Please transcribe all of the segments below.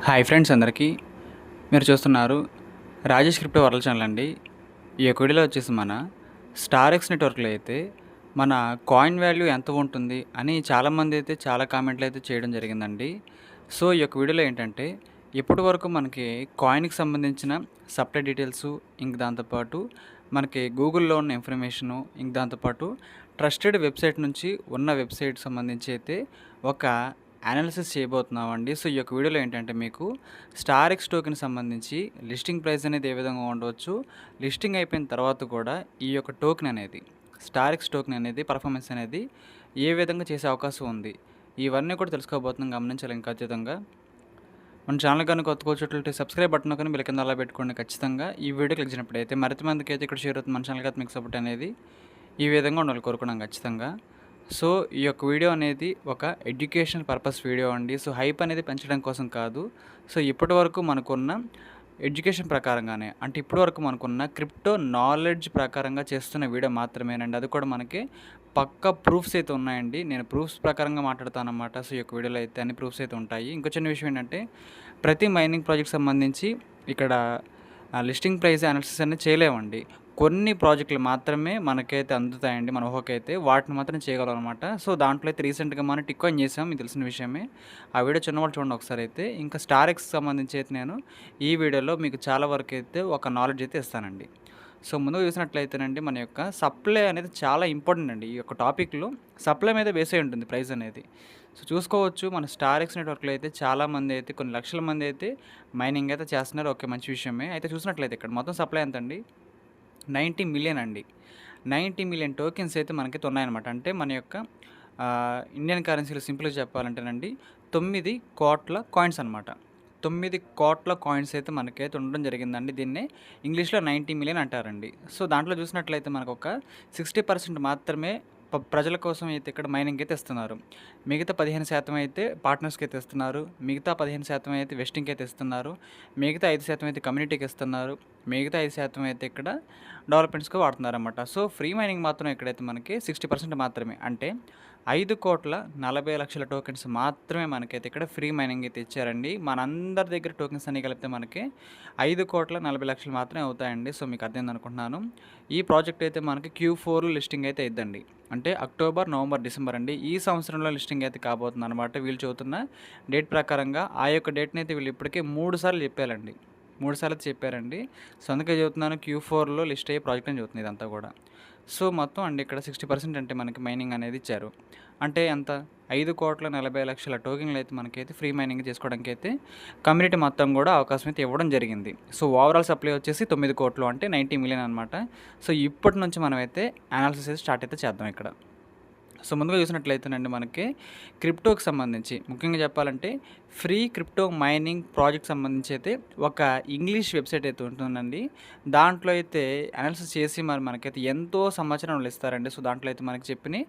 Hi friends అందరికీ. మీరు చూస్తున్నారు రాజేష్ క్రిప్టో వరల్డ్ ఛానల్ అండి. ఈ యొక్క వీడియోలో వచ్చేసి మన స్టార్ ఎక్స్ నెట్వర్క్లో అయితే మన కాయిన్ వాల్యూ ఎంత ఉంటుంది అని చాలామంది అయితే చాలా కామెంట్లు అయితే చేయడం జరిగిందండి. సో ఈ యొక్క వీడియోలో ఏంటంటే ఇప్పటి వరకు మనకి కాయిన్కి సంబంధించిన సప్లై డీటెయిల్స్, ఇంక దాంతోపాటు మనకి గూగుల్లో ఉన్న ఇన్ఫర్మేషను, ఇంక దాంతోపాటు ట్రస్టెడ్ వెబ్సైట్ నుంచి ఉన్న వెబ్సైట్ సంబంధించి అయితే ఒక అనాలిసిస్ చేయబోతున్నామండి. సో ఈ యొక్క వీడియోలో ఏంటంటే మీకు స్టార్ ఎక్స్ టోకెన్ సంబంధించి లిస్టింగ్ ప్రైస్ అనేది ఏ విధంగా ఉండవచ్చు, లిస్టింగ్ అయిపోయిన తర్వాత కూడా ఈ యొక్క టోకెన్ అనేది స్టార్ ఎక్స్ టోకెన్ అనేది పర్ఫార్మెన్స్ అనేది ఏ విధంగా చేసే అవకాశం ఉంది, ఇవన్నీ కూడా తెలుసుకోబోతున్నాం. గమనించాలి ఇంకా ఖచ్చితంగా. మన ఛానల్ కానీ కొత్తగా వచ్చేటట్టు సబ్స్క్రైబ్ బటన్ కానీ బిల్ కింద అలా పెట్టుకోండి. ఖచ్చితంగా ఈ వీడియో క్లిక్ చేసినప్పుడైతే మరింత మందికి అయితే ఇక్కడ షేర్ అవుతుంది మన ఛానల్ అయితే మీకు సపోర్ట్ అనేది ఈ విధంగా ఉండాలి కోరుకున్నాం ఖచ్చితంగా. సో ఈ యొక్క వీడియో అనేది ఒక ఎడ్యుకేషనల్ పర్పస్ వీడియో అండి. సో హైప్ అనేది పెంచడం కోసం కాదు. సో ఇప్పటి వరకు మనకున్న ఎడ్యుకేషన్ ప్రకారంగానే, అంటే ఇప్పటి వరకు మనకున్న క్రిప్టో నాలెడ్జ్ ప్రకారంగా చేస్తున్న వీడియో మాత్రమేనండి. అది కూడా మనకి పక్కా ప్రూఫ్స్ అయితే ఉన్నాయండి. నేను ప్రూఫ్స్ ప్రకారంగా మాట్లాడతానన్నమాట. సో ఈ యొక్క వీడియోలో అయితే అన్ని ప్రూఫ్స్ అయితే ఉంటాయి. ఇంకో చిన్న విషయం ఏంటంటే ప్రతి మైనింగ్ ప్రాజెక్ట్ సంబంధించి ఇక్కడ లిస్టింగ్ ప్రైస్ అనాలిసిస్ అనేది చేయలేమండి. కొన్ని ప్రాజెక్టులు మాత్రమే మనకైతే అందుతాయండి, మన ఊహకైతే వాటిని మాత్రం చేయగలం అనమాట. సో దాంట్లో అయితే రీసెంట్గా మనం టిక్ కాయిన్ చేసాం, మీకు తెలిసిన విషయమే. ఆ వీడియో చిన్నవాళ్ళు చూడండి ఒకసారి అయితే. ఇంకా స్టార్ ఎక్స్ సంబంధించి అయితే నేను ఈ వీడియోలో మీకు చాలా వరకు అయితే ఒక నాలెడ్జ్ అయితే ఇస్తానండి. సో ముందుగా చూసినట్లయితేనండి మన యొక్క సప్లై అనేది చాలా ఇంపార్టెంట్ అండి. ఈ యొక్క టాపిక్లో సప్లై మీద బేస్ అయి ఉంటుంది ప్రైస్ అనేది. సో చూసుకోవచ్చు మన స్టార్ ఎక్స్ నెట్వర్క్లో అయితే చాలామంది అయితే కొన్ని లక్షల మంది అయితే మైనింగ్ అయితే చేస్తున్నారు. ఓకే, మంచి విషయమే. అయితే చూసినట్లయితే ఇక్కడ మొత్తం సప్లై ఎంత అండి? 90 మిలియన్ అండి. 90 మిలియన్ టోకెన్స్ అయితే మనకైతే ఉన్నాయన్నమాట. అంటే మన యొక్క ఇండియన్ కరెన్సీలో సింపుల్గా చెప్పాలంటేనండి 9 కోట్ల కాయిన్స్ అనమాట. 9 కోట్ల కాయిన్స్ అయితే మనకైతే ఉండడం జరిగిందండి. దీన్నే ఇంగ్లీష్లో 90 మిలియన్ అంటారండి. సో దాంట్లో చూసినట్లయితే మనకు ఒక 60% మాత్రమే ప్రజల కోసం అయితే ఇక్కడ మైనింగ్ అయితే ఇస్తున్నారు. మిగతా 15% అయితే పార్ట్నర్స్కి అయితే ఇస్తున్నారు. మిగతా 15% అయితే వెస్టింగ్కి అయితే ఇస్తున్నారు. మిగతా 5% అయితే కమ్యూనిటీకి ఇస్తున్నారు. మిగతా 5% అయితే ఇక్కడ డెవలప్మెంట్స్కి వాడుతున్నారన్నమాట. సో ఫ్రీ మైనింగ్ మాత్రం ఇక్కడైతే మనకి 60% మాత్రమే. అంటే 5,40,00,000 టోకెన్స్ మాత్రమే మనకైతే ఇక్కడ ఫ్రీ మైనింగ్ అయితే ఇచ్చారండి. మనందరి దగ్గర టోకెన్స్ అన్ని కలిపితే మనకి 5,40,00,000 మాత్రమే అవుతాయండి. సో మీకు అర్థమైంది అనుకుంటున్నాను. ఈ ప్రాజెక్ట్ అయితే మనకి Q4 లిస్టింగ్ అయితే ఇద్దండి. అంటే అక్టోబర్, నవంబర్, డిసెంబర్ అండి. ఈ సంవత్సరంలో లిస్టింగ్ అయితే కాబోతుంది అనమాట. వీళ్ళు చెబుతున్న డేట్ ప్రకారంగా ఆ యొక్క డేట్ని అయితే వీళ్ళు ఇప్పటికే 3 సార్లు చెప్పారండి. 3 సార్లు అయితే చెప్పారండి. సో అందుకే చెబుతున్నాను Q4లో లిస్ట్ అయ్యే ప్రాజెక్ట్ అని చెబుతుంది ఇదంతా కూడా. సో మొత్తం అండి ఇక్కడ 60% అంటే మనకి మైనింగ్ అనేది ఇచ్చారు. అంటే ఎంత? 5,40,00,000 టోకెన్లు అయితే మనకైతే ఫ్రీ మైనింగ్ చేసుకోవడానికి అయితే కమ్యూనిటీ మొత్తం కూడా అవకాశం అయితే ఇవ్వడం జరిగింది. సో ఓవరాల్ సప్లై వచ్చేసి 9 కోట్లు, అంటే 90 మిలియన్ అనమాట. సో ఇప్పటి నుంచి మనమైతే అనాలిసిస్ స్టార్ట్ అయితే చేద్దాం ఇక్కడ. సో ముందుగా చూసినట్లయితేనండి మనకి క్రిప్టోకి సంబంధించి ముఖ్యంగా చెప్పాలంటే ఫ్రీ క్రిప్టో మైనింగ్ ప్రాజెక్ట్ సంబంధించి అయితే ఒక ఇంగ్లీష్ వెబ్సైట్ అయితే ఉంటుందండి. దాంట్లో అయితే అనాలిసిస్ చేసి మనకైతే ఎంతో సమాచారం ఇస్తారండి. సో దాంట్లో అయితే మనకి చెప్పిన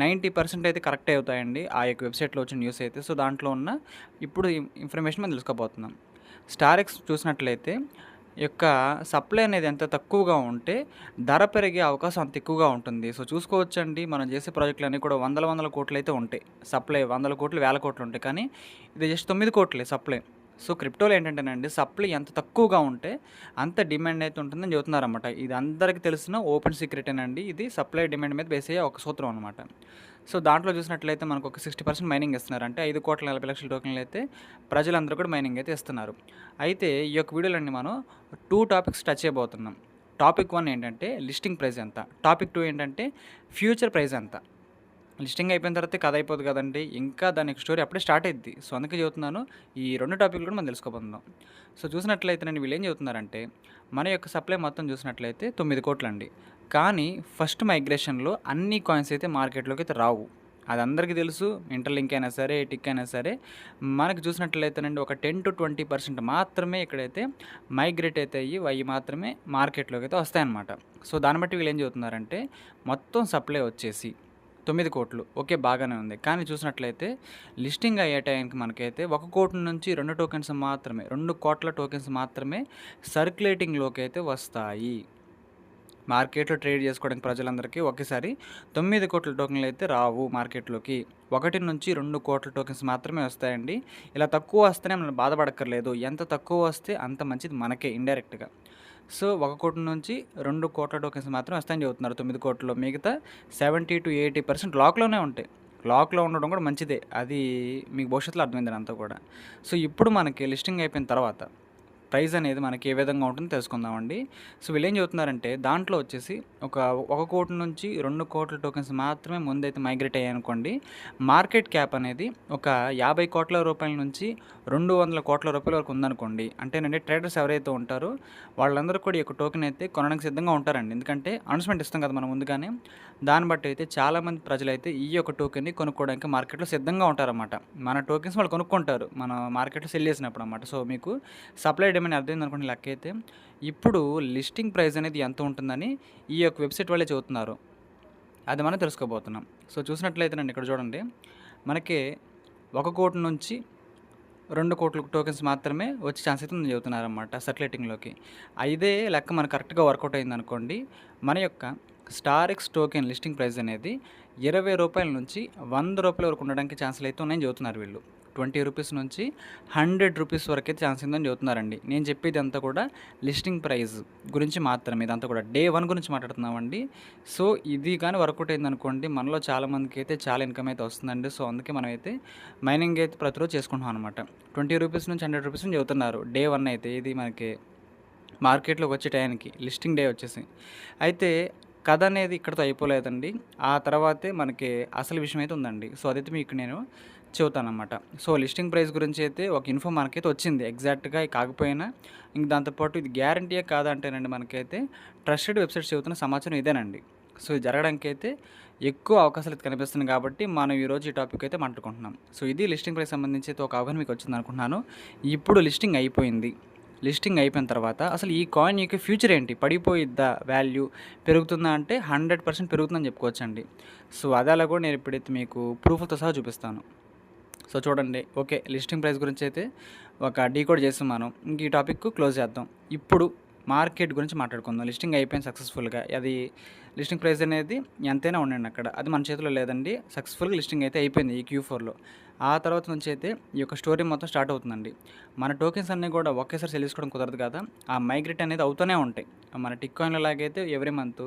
90% అయితే కరెక్ట్ అవుతాయండి ఆ యొక్క వెబ్సైట్లో వచ్చిన న్యూస్ అయితే. సో దాంట్లో ఉన్న ఇప్పుడు ఇన్ఫర్మేషన్ మనం తెలుసుకోబోతున్నాం. స్టార్ ఎక్స్ చూసినట్లయితే యొక్క సప్లై అనేది ఎంత తక్కువగా ఉంటే ధర పెరిగే అవకాశం అంత ఎక్కువగా ఉంటుంది. సో చూసుకోవచ్చండి, మనం చేసే ప్రాజెక్టులన్నీ కూడా వందల కోట్లు అయితే ఉంటాయి. సప్లై 100 కోట్లు, 1000 కోట్లు ఉంటాయి. కానీ ఇది జస్ట్ 9 కోట్లే సప్లై. సో క్రిప్టోలో ఏంటంటేనండి సప్లై ఎంత తక్కువగా ఉంటే అంత డిమాండ్ అయితే ఉంటుందని చెబుతున్నారన్నమాట. ఇది అందరికీ తెలిసిన ఓపెన్ సీక్రెటేనండి. ఇది సప్లై డిమాండ్ మీద బేస్ అయ్యే ఒక సూత్రం అనమాట. సో దాంట్లో చూసినట్లయితే మనకు ఒక 60% మైనింగ్ ఇస్తున్నారు. అంటే 5,40,00,000 టోకెన్లు అయితే ప్రజలందరూ కూడా మైనింగ్ అయితే ఇస్తున్నారు. అయితే ఈ యొక్క వీడియోలోని మనం 2 టాపిక్స్ టచ్ చేయబోతున్నాం. టాపిక్ 1 ఏంటంటే లిస్టింగ్ ప్రైస్ ఎంత, టాపిక్ 2 ఏంటంటే ఫ్యూచర్ ప్రైస్ ఎంత. లిస్టింగ్ అయిపోయిన తర్వాత కథ అయిపోదు కదండి, ఇంకా దానికి స్టోరీ అప్పుడే స్టార్ట్ అయ్యిద్ది. సో అందుకే చెబుతున్నాను, ఈ 2 టాపిక్లు కూడా మనం తెలుసుకోబోతున్నాం. సో చూసినట్లయితే నేను వీళ్ళు ఏం చెబుతున్నారంటే మన యొక్క సప్లై మొత్తం చూసినట్లయితే 9 కోట్లు అండి. కానీ ఫస్ట్ మైగ్రేషన్లో అన్ని కాయిన్స్ అయితే మార్కెట్లోకి అయితే రావు. అది అందరికీ తెలుసు. ఇంటర్లింక్ అయినా సరే, టిక్ అయినా సరే మనకు చూసినట్లయితేనండి ఒక 10-20% మాత్రమే ఇక్కడైతే మైగ్రేట్ అయితే అయ్యి మాత్రమే మార్కెట్లోకి అయితే వస్తాయన్నమాట. సో దాన్ని బట్టి వీళ్ళు ఏం చెబుతున్నారంటే మొత్తం సప్లై వచ్చేసి 9 కోట్లు. ఓకే, బాగానే ఉంది. కానీ చూసినట్లయితే లిస్టింగ్ అయ్యే టైంకి మనకైతే 1 కోటి నుంచి 2 టోకెన్స్ మాత్రమే, 2 కోట్ల టోకెన్స్ మాత్రమే సర్క్యులేటింగ్లోకి అయితే వస్తాయి. మార్కెట్‌లో ట్రేడ్ చేసుకోవడానికి ప్రజలందరికీ ఒకేసారి 9,00,00,000 టోకెన్‌లు అయితే రావు మార్కెట్‌లోకి. 1-2 కోట్ల టోకెన్స్ మాత్రమే వస్తాయండి. ఇలా తక్కువ వస్తేనే మనం బాధపడక్కర్లేదు. ఎంత తక్కువ వస్తే అంత మంచిది మనకే ఇండైరెక్ట్‌గా. సో 1,00,00,000-2,00,00,000 టోకెన్స్ మాత్రమే వస్తాయని చెబుతున్నారు 9,00,00,000లో. మిగతా 70-80% లాక్‌లోనే ఉంటాయి. లాక్‌లో ఉండడం కూడా మంచిదే. అది మీకు భవిష్యత్తులో అర్థమైంది ఇదంతా కూడా. సో ఇప్పుడు మనకి లిస్టింగ్ అయిపోయిన తర్వాత ప్రైస్ అనేది మనకి ఏ విధంగా ఉంటుందో తెలుసుకుందామండి. సో వీళ్ళేం చెబుతున్నారంటే దాంట్లో వచ్చేసి ఒక 1,00,00,000-2,00,00,000 టోకెన్స్ మాత్రమే ముందైతే మైగ్రేట్ అయ్యాయనుకోండి. మార్కెట్ క్యాప్ అనేది ఒక 50,00,00,000 రూపాయల నుంచి 200,00,00,000 రూపాయల వరకు ఉందనుకోండి. అంటేనండి ట్రేడర్స్ ఎవరైతే ఉంటారో వాళ్ళందరూ కూడా ఈ యొక్క టోకెన్ అయితే కొనడానికి సిద్ధంగా ఉంటారండి. ఎందుకంటే అనౌన్స్‌మెంట్ ఇస్తాం కదా మనం ముందుగానే. దాన్ని బట్టి అయితే చాలామంది ప్రజలైతే ఈ యొక్క టోకెన్‌ని కొనుక్కోవడానికి మార్కెట్‌లో సిద్ధంగా ఉంటారన్నమాట. మన టోకెన్స్ వాళ్ళు కొనుక్కుంటారు. మన మార్కెట్‌లో సెల్ చేసినప్పుడు అన్నమాట. సో మీకు సప్లై డిమాండ్ అర్థమైందనుకోండి లెక్కైతే. ఇప్పుడు లిస్టింగ్ ప్రైస్ అనేది ఎంత ఉంటుందని ఈ యొక్క వెబ్‌సైట్ వాళ్ళే చెబుతున్నారు. అది మనం తెలుసుకోబోతున్నాం. సో చూసినట్లయితేనండి ఇక్కడ చూడండి. మనకి 1,00,00,000 నుంచి 2,00,00,000 టోకెన్స్ మాత్రమే వచ్చే ఛాన్స్ అయితే ఉందని చెబుతున్నారన్నమాట సర్క్యులేటింగ్‌లోకి. ఇదే లెక్క మనకు కరెక్ట్‌గా వర్కౌట్ అయిందనుకోండి. మన యొక్క స్టార్ఎక్స్ టోకెన్ లిస్టింగ్ ప్రైస్ అనేది రూ. 20 నుంచి రూ. 100 వరకు ఉండడానికి ఛాన్సులు అయితే ఉన్నాయని చెబుతున్నారు వీళ్ళు. రూ. 20 నుంచి రూ. 100 వరకైతే ఛాన్స్ ఉందని చెబుతున్నారండి. నేను చెప్పేది అంతా కూడా లిస్టింగ్ ప్రైస్ గురించి మాత్రమే. ఇదంతా కూడా డే 1 గురించి మాట్లాడుతున్నామండి. సో ఇది కానీ వర్కౌట్ అయిందనుకోండి మనలో చాలామందికి అయితే చాలా ఇన్కమ్ అయితే వస్తుందండి. సో అందుకే మనమైతే మైనింగ్ అయితే ప్రతిరోజు చేసుకుంటున్నాం అనమాట. రూ. 20 నుంచి రూ. 100 చెబుతున్నారు డే 1 అయితే. ఇది మనకి మార్కెట్లోకి వచ్చే టయానికి లిస్టింగ్ డే వచ్చేసి. అయితే కథ అనేది ఇక్కడితో అయిపోలేదండి. ఆ తర్వాతే మనకి అసలు విషయం అయితే ఉందండి. సో అదైతే మీకు నేను చెబుతానన్నమాట. సో లిస్టింగ్ ప్రైస్ గురించి అయితే ఒక ఇన్ఫో మనకైతే వచ్చింది. ఎగ్జాక్ట్‌గా కాకపోయినా ఇంక దాంతోపాటు ఇది గ్యారంటీయే కాదా అంటేనండి మనకైతే ట్రస్టెడ్ వెబ్‌సైట్స్ చెబుతున్న సమాచారం ఇదేనండి. సో ఇది జరగడానికైతే ఎక్కువ అవకాశాలు అయితే కనిపిస్తున్నాయి కాబట్టి మనం ఈరోజు ఈ టాపిక్ అయితే మాట్లాడుకుంటున్నాం. సో ఇది లిస్టింగ్ ప్రైస్ సంబంధించి అయితే ఒక అవగాహన మీకు వచ్చిందనుకుంటున్నాను. ఇప్పుడు లిస్టింగ్ అయిపోయింది. లిస్టింగ్ అయిపోయిన తర్వాత అసలు ఈ కాయిన్ యొక్క ఫ్యూచర్ ఏంటి? పడిపోయిద్దా వాల్యూ? పెరుగుతుందా అంటే 100% పెరుగుతుందని చెప్పుకోవచ్చండి. సో అది అలా కూడా నేను ఇప్పుడైతే మీకు ప్రూఫ్‌లతో సహా చూపిస్తాను. సో చూడండి. ఓకే. లిస్టింగ్ ప్రైస్ గురించి అయితే ఒక డీకోడ్ చేసాం మనం. ఇంక ఈ టాపిక్ క్లోజ్ చేద్దాం. ఇప్పుడు మార్కెట్ గురించి మాట్లాడుకుందాం. లిస్టింగ్ అయిపోయింది సక్సెస్‌ఫుల్‌గా. అది లిస్టింగ్ ప్రైస్ అనేది ఎంతైనా ఉండండి అక్కడ. అది మన చేతిలో లేదండి. సక్సెస్‌ఫుల్‌గా లిస్టింగ్ అయితే అయిపోయింది ఈ Q4లో. ఆ తర్వాత నుంచి అయితే ఈ యొక్క స్టోరీ మొత్తం స్టార్ట్ అవుతుందండి. మన టోకెన్స్ అన్నీ కూడా ఒకేసారి సెల్ చేసుకోవడం కుదరదు కదా! ఆ మైగ్రేట్ అనేది అవుతూనే ఉంటాయి. మన టిక్ కాయిన్‌లో లాగైతే ఎవ్రీ మంత్,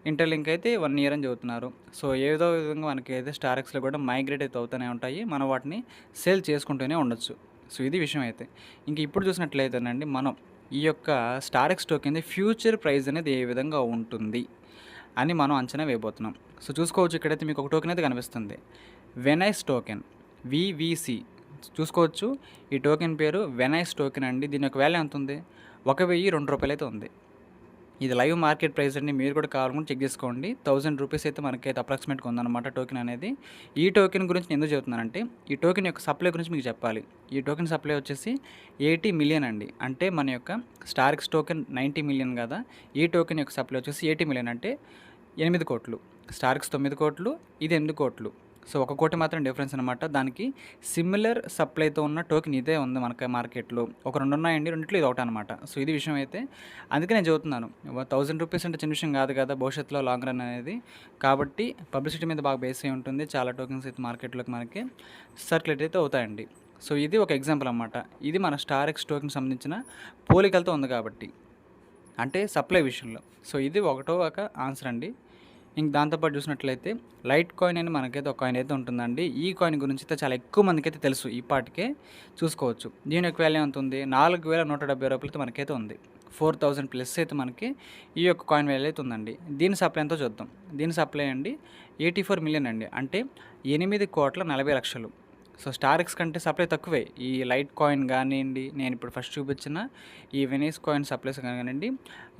ఇంటర్‌లింక్ అయితే 1 ఇయర్ అని చెబుతున్నారు. సో ఏదో విధంగా మనకైతే స్టార్ఎక్స్‌లో కూడా మైగ్రేట్ అయితే అవుతూనే ఉంటాయి. మనం వాటిని సేల్ చేసుకుంటూనే ఉండొచ్చు. సో ఇది విషయం అయితే. ఇంక ఇప్పుడు చూసినట్లయితేనండి మనం ఈ యొక్క స్టార్ఎక్స్ టోకెన్‌ది ఫ్యూచర్ ప్రైస్ అనేది ఏ విధంగా ఉంటుంది అని మనం అంచనా వేయబోతున్నాం. సో చూసుకోవచ్చు ఇక్కడైతే మీకు ఒక టోకెన్ అయితే కనిపిస్తుంది. వెనైస్ టోకెన్ VVC చూసుకోవచ్చు. ఈ టోకెన్ పేరు వెనైస్ టోకెన్ అండి. దీని యొక్క వాల్యూ ఎంత ఉంది? రూ. 1,002 అయితే ఉంది. ఇది లైవ్ మార్కెట్ ప్రైస్ అండి. మీరు కూడా కావాలనుకుంటే చెక్ చేసుకోండి. రూ. 1,000 అయితే మనకైతే అప్రాక్సిమేట్‌గా ఉందన్నమాట టోకెన్ అనేది. ఈ టోకెన్ గురించి నేను ఎందుకు చెబుతున్నానంటే ఈ టోకెన్ యొక్క సప్లై గురించి మీకు చెప్పాలి. ఈ టోకెన్ సప్లై వచ్చేసి 80 మిలియన్ అండి. అంటే మన యొక్క స్టార్ఎక్స్ టోకెన్ 90 మిలియన్ కదా! ఈ టోకెన్ యొక్క సప్లై వచ్చేసి 80 మిలియన్ అంటే 8,00,00,000. స్టార్ఎక్స్ 9,00,00,000 ఇది 8,00,00,000. సో 1,00,00,000 మాత్రం డిఫరెన్స్ అనమాట. దానికి సిమిలర్ సప్లైతో ఉన్న టోకెన్ ఇదే ఉంది మనకి మార్కెట్‌లో. ఒక 2 ఉన్నాయండి. రెండిట్లో ఇది ఒకటనమాట. సో ఇది విషయం అయితే. అందుకే నేను చెబుతున్నాను. రూ. 1,000 అంటే చిన్న విషయం కాదు కదా! భవిష్యత్తులో లాంగ్ రన్ అనేది. కాబట్టి పబ్లిసిటీ మీద బాగా బేస్ అయి ఉంటుంది. చాలా టోకెన్స్ అయితే మార్కెట్‌లోకి మనకి సర్క్యులేట్ అయితే అవుతాయండి. సో ఇది ఒక ఎగ్జాంపుల్ అనమాట. ఇది మన స్టార్ఎక్స్ టోకెన్‌కి సంబంధించిన పోలికలతో ఉంది కాబట్టి. అంటే సప్లై విషయంలో. సో ఇది ఒకటో ఒక ఆన్సర్ అండి. ఇంక దాంతోపాటు చూసినట్లయితే లైట్ కాయిన్ అని మనకైతే ఒక కాయిన్ అయితే ఉంటుందండి. ఈ కాయిన్ గురించి అయితే చాలా ఎక్కువ మందికైతే తెలుసు. ఈ పాటికే చూసుకోవచ్చు. దీని యొక్క వాల్యూ ఎంత ఉంది? రూ. 4,170 మనకైతే ఉంది. 4,000 ప్లస్ అయితే మనకి ఈ యొక్క కాయిన్ వాల్యూ అయితే ఉందండి. దీని సప్లై ఎంతో చూద్దాం. దీని సప్లై అండి 84 మిలియన్ అండి. అంటే 8,40,00,000. సో స్టార్ఎక్స్ కంటే సప్లై తక్కువే. ఈ లైట్ కాయిన్ కానివ్వండి, నేను ఇప్పుడు ఫస్ట్ చూపించిన ఈ వెనీస్ కాయిన్ సప్లైస్ కానివ్వండి,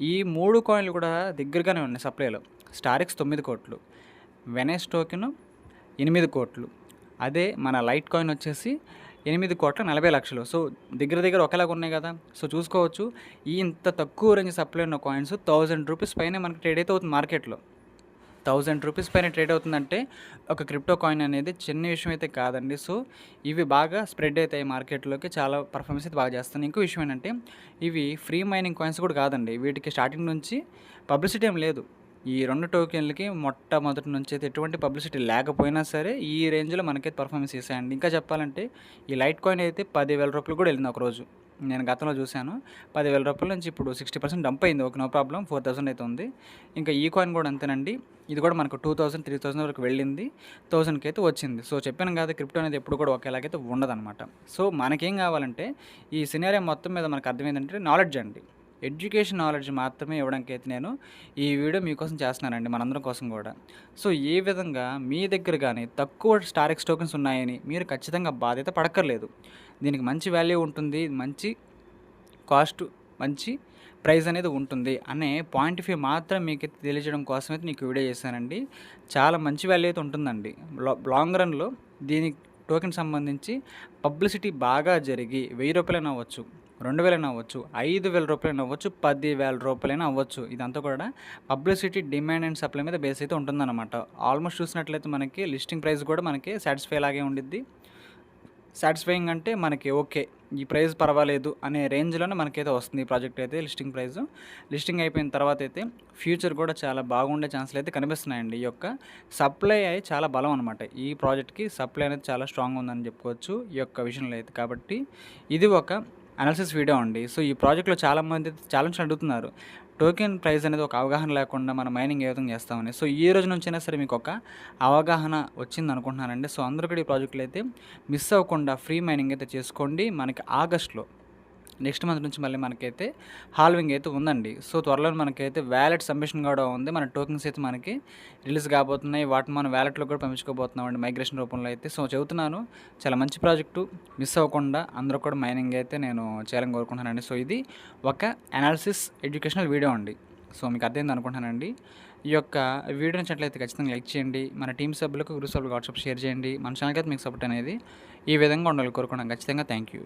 ఈ 3 కాయిన్లు కూడా దగ్గరగానే ఉన్నాయి సప్లైలో. స్టార్ఎక్స్ 9,00,00,000, వెనైస్ టోకెన్ 8,00,00,000. అదే మన లైట్ కాయిన్ వచ్చేసి 8,40,00,000. సో దగ్గర దగ్గర ఒకేలాగా ఉన్నాయి కదా! సో చూసుకోవచ్చు. ఈ ఇంత తక్కువ రేంజ్ సప్లై ఉన్న కాయిన్స్ రూ. 1,000 పైనే మనకి ట్రేడ్ అయితే అవుతుంది మార్కెట్‌లో. రూ. 1000 పైన ట్రేడ్ అవుతుందంటే ఒక క్రిప్టో కాయిన్ అనేది చిన్న విషయం అయితే కాదండి. సో, ఇవి బాగా స్ప్రెడ్ అయితాయి మార్కెట్‌లోకి. చాలా పర్ఫార్మెన్స్ అయితే బాగా చేస్తున్నాయి. ఇంకో విషయం ఏంటంటే ఇవి ఫ్రీ మైనింగ్ కాయిన్స్ కూడా కాదండి. వీటికి స్టార్టింగ్ నుంచి పబ్లిసిటీ ఏం లేదు. ఈ 2 టోకెన్‌లకి మొట్టమొదటి నుంచి అయితే ఎటువంటి పబ్లిసిటీ లేకపోయినా సరే ఈ రేంజ్‌లో మనకైతే పర్ఫార్మెన్స్ చేశాయండి. ఇంకా చెప్పాలంటే ఈ లైట్ కాయిన్ అయితే రూ. 10,000 కూడా వెళ్ళింది ఒకరోజు. నేను గతంలో చూశాను. రూ. 10,000 నుంచి ఇప్పుడు 60% డంప్ అయింది. ఓకే. No problem. 4000 అయితే ఉంది. ఇంకా ఈ కాయిన్ కూడా అంతేనండి. ఇది కూడా మనకు 2000, 3000 వరకు వెళ్ళింది. 1000కి అయితే వచ్చింది. సో, చెప్పాను కదా క్రిప్టో అనేది ఎప్పుడు కూడా ఒకేలాగైతే ఉండదనమాట. సో, మనకేం కావాలంటే ఈ సినారియో మొత్తం మీద మనకు అర్థమైందంటే నాలెడ్జ్ అండి. ఎడ్యుకేషన్ నాలెడ్జ్ మాత్రమే ఇవ్వడానికైతే నేను ఈ వీడియో మీకోసం చేస్తున్నానండి. మనందరం కోసం కూడా. సో, ఏ విధంగా మీ దగ్గర గానీ తక్కువ స్టారెక్స్ టోకెన్స్ ఉన్నాయని మీరు ఖచ్చితంగా బాధ్యత పడక్కర్లేదు. దీనికి మంచి వాల్యూ ఉంటుంది. మంచి కాస్ట్, మంచి ప్రైస్ అనేది ఉంటుంది అనే పాయింట్ ఆఫ్ వ్యూ మాత్రం మీకైతే తెలియజేయడం కోసమైతే నీకు వీడియో చేశానండి. చాలా మంచి వాల్యూ అయితే ఉంటుందండి. లాంగ్ రన్‌లో దీని టోకెన్ సంబంధించి పబ్లిసిటీ బాగా జరిగి రూ. 1000 అవ్వచ్చు, 2000 అవ్వచ్చు, రూ. 5000 అవ్వచ్చు, రూ. 10,000 అవ్వచ్చు. ఇదంతా కూడా పబ్లిసిటీ డిమాండ్ అండ్ సప్లై మీద బేస్ అయితే ఉంటుందన్నమాట. ఆల్మోస్ట్ చూసినట్లయితే మనకి లిస్టింగ్ ప్రైస్ కూడా మనకి సాటిస్ఫై లాగే ఉండిద్ది. సాటిస్ఫైయింగ్ అంటే మనకి ఓకే. ఈ ప్రైస్ పర్వాలేదు అనే రేంజ్‌లోనే మనకైతే వస్తుంది ఈ ప్రాజెక్ట్ అయితే లిస్టింగ్ ప్రైసు. లిస్టింగ్ అయిపోయిన తర్వాత అయితే ఫ్యూచర్ కూడా చాలా బాగుండే ఛాన్సులు అయితే కనిపిస్తున్నాయండి. ఈ యొక్క సప్లై అయి చాలా బలం అనమాట. ఈ ప్రాజెక్ట్‌కి సప్లై అనేది చాలా స్ట్రాంగ్‌గా ఉందని చెప్పుకోవచ్చు ఈ యొక్క విషయంలో అయితే. కాబట్టి ఇది ఒక అనాలిసిస్ వీడియో అండి. సో, ఈ ప్రాజెక్ట్‌లో చాలామంది ఛాలెంజ్‌లు అడుగుతున్నారు. టోకెన్ ప్రైస్ అనేది ఒక అవగాహన లేకుండా మనం మైనింగ్ ఏ విధంగా చేస్తామని. సో, ఈ రోజు నుంచైనా సరే మీకు ఒక అవగాహన వచ్చిందనుకుంటున్నానండి. సో, అందరూ కూడా ఈ ప్రాజెక్ట్‌లో అయితే మిస్ అవ్వకుండా ఫ్రీ మైనింగ్ అయితే చేసుకోండి. మనకి ఆగస్ట్‌లో నెక్స్ట్ మంత్ నుంచి మళ్ళీ మనకైతే హాల్వింగ్ అయితే ఉందండి. సో, త్వరలోనే మనకైతే వ్యాలెట్ సబ్మిషన్ కూడా ఉంది. మన టోకెన్స్ అయితే మనకి రిలీజ్ కాబోతున్నాయి. వాటిని మనం వ్యాలెట్‌లో కూడా పంపించుకోబోతున్నామండి మైగ్రేషన్ రూపంలో అయితే. సో, చెబుతున్నాను చాలా మంచి ప్రాజెక్టు. మిస్ అవ్వకుండా అందరూ కూడా మైనింగ్ అయితే నేను చేయాలని కోరుకుంటున్నానండి. సో, ఇది ఒక అనాలిసిస్ ఎడ్యుకేషనల్ వీడియో అండి. సో, మీకు అర్థమైంది అనుకుంటున్నానండి. ఈ యొక్క వీడియో నచ్చినట్లయితే ఖచ్చితంగా లైక్ చేయండి. మన టీమ్ సభ్యులకు, గ్రూప్ సభ్యులకు వాట్సాప్ షేర్ చేయండి. మన ఛానల్‌కి అయితే మీకు సపోర్ట్ అనేది ఈ విధంగా ఉండాలని కోరుకున్నాను. ఖచ్చితంగా థ్యాంక్ యూ.